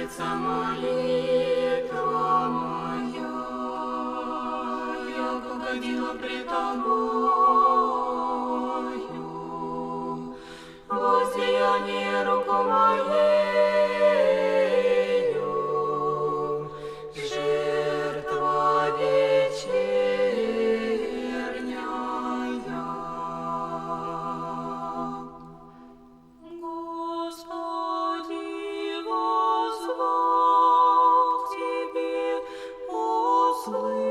справится молитва моя, як угодила пред Тобою, возлияние руку моею, жертва вечерняя. Господи, возвал к Тебе, услышь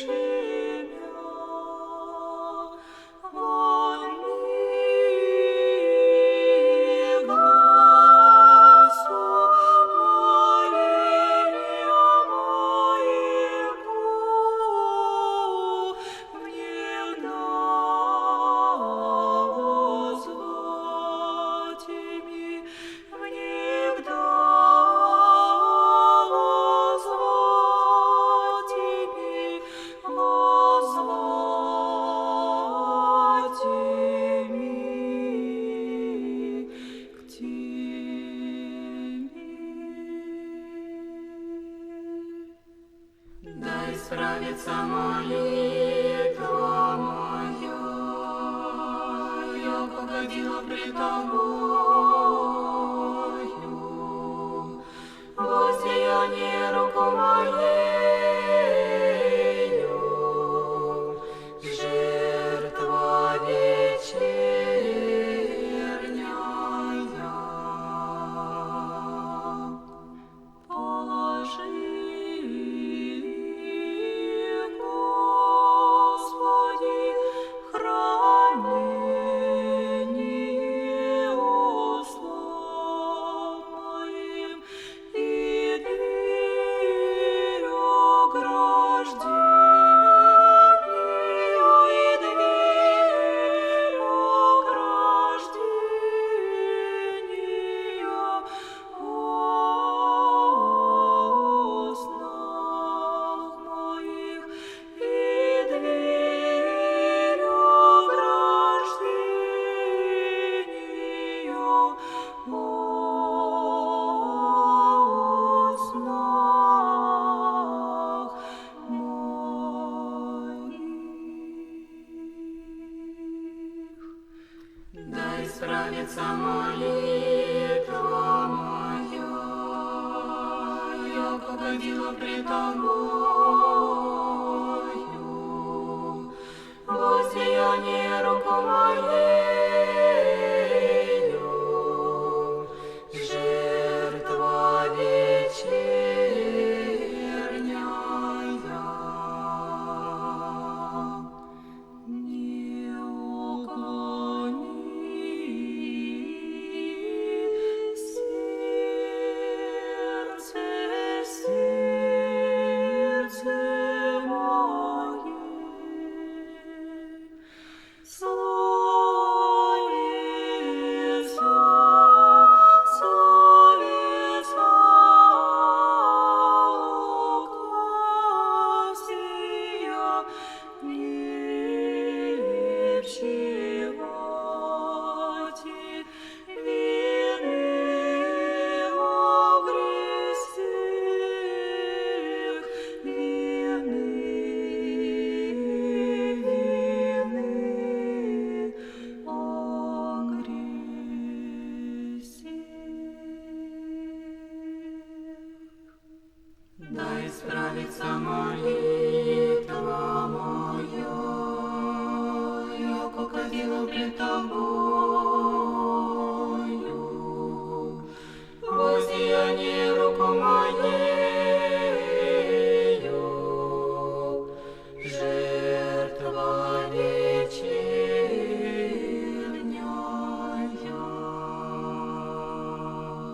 меня, вали глазу моления моего, внемля возвратими, внегда возвратими, возвратими к Тебе. Да исправится молитва моя, як угодила пред Тобою, возлияние руку моею, жертва вечерняя. Положи, Господи, хранение устам моим и дверь ограждению, и дверь ограждению устах моих, и дверь ограждению устах моих. Да исправится молитва моя, як угодила пред Тобою, возлияние руку моею, жертва вечерняя. Не уклони сердце мое, совесть лукавствия не вщевати, вины о грехах, вины о грехах. Да исправится молитва моя, як угодила пред Тобою.